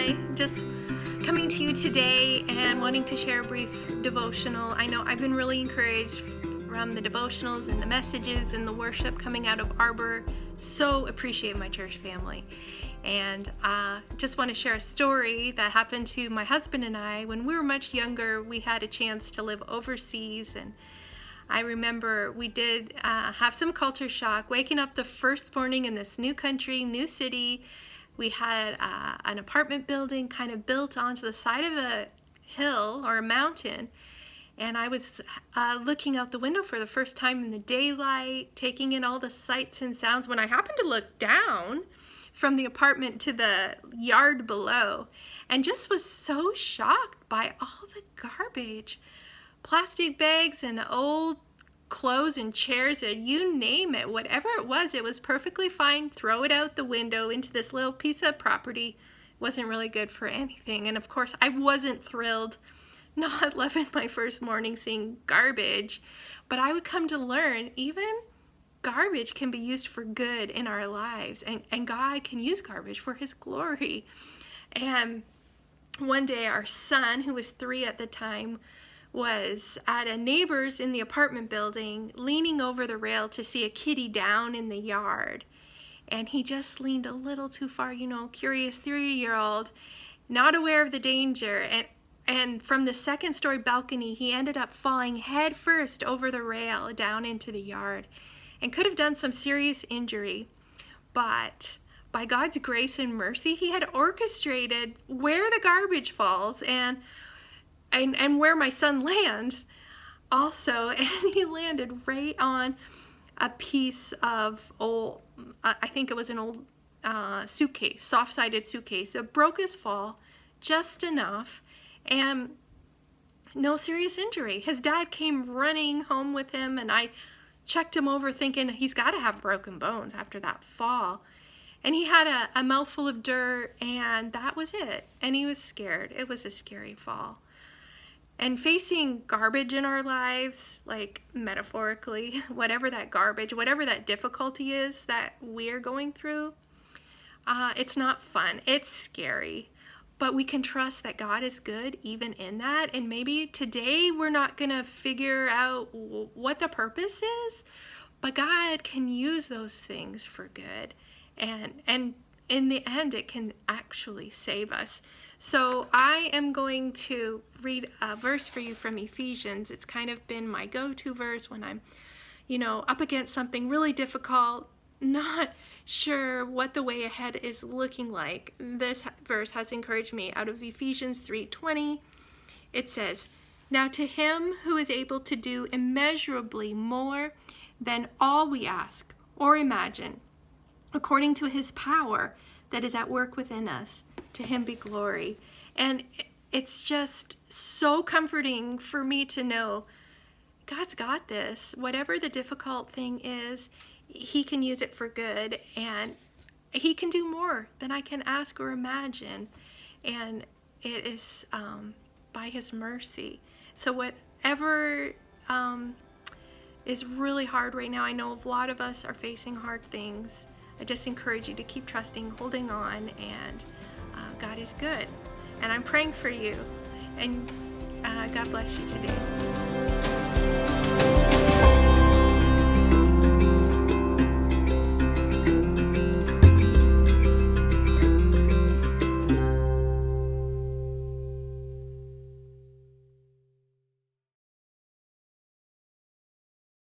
family. Just coming to you today and wanting to share a brief devotional. I know I've been really encouraged from the devotionals and the messages and the worship coming out of Arbor. So appreciate my church family. And just want to share a story that happened to my husband and I. When we were much younger, we had a chance to live overseas, and I remember we did have some culture shock, waking up the first morning in this new country, new city. We had an apartment building kind of built onto the side of a hill or a mountain. And I was looking out the window for the first time in the daylight, taking in all the sights and sounds, when I happened to look down from the apartment to the yard below and just was so shocked by all the garbage. Plastic bags and old clothes and chairs, and you name it, whatever it was perfectly fine. Throw it out the window into this little piece of property. Wasn't really good for anything. And of course, I wasn't thrilled, not loving my first morning seeing garbage. But I would come to learn even garbage can be used for good in our lives, and God can use garbage for His glory. And one day our son, who was 3 at the time, was at a neighbor's in the apartment building, leaning over the rail to see a kitty down in the yard. And he just leaned a little too far, curious 3-year-old, not aware of the danger. And from the second-story balcony, he ended up falling headfirst over the rail down into the yard and could have done some serious injury. But by God's grace and mercy, He had orchestrated where the garbage falls and where my son lands also, and he landed right on a piece of old, I think it was an old suitcase, soft-sided suitcase. It broke his fall just enough, and no serious injury. His dad came running home with him, and I checked him over thinking he's got to have broken bones after that fall. And he had a mouthful of dirt, and that was it. And he was scared. It was a scary fall. And facing garbage in our lives, like metaphorically, whatever that garbage, whatever that difficulty is that we're going through, it's not fun. It's scary. But we can trust that God is good even in that. And maybe today we're not going to figure out what the purpose is, but God can use those things for good. And in the end, it can actually save us. So I am going to read a verse for you from Ephesians. It's kind of been my go-to verse when I'm, up against something really difficult, not sure what the way ahead is looking like. This verse has encouraged me. Out of Ephesians 3:20, it says, "Now to Him who is able to do immeasurably more than all we ask or imagine, according to His power that is at work within us, to Him be glory." And it's just so comforting for me to know God's got this. Whatever the difficult thing is, He can use it for good, and He can do more than I can ask or imagine. And it is by His mercy. So whatever is really hard right now, I know a lot of us are facing hard things. I just encourage you to keep trusting, holding on, and God is good. And I'm praying for you. And God bless you today.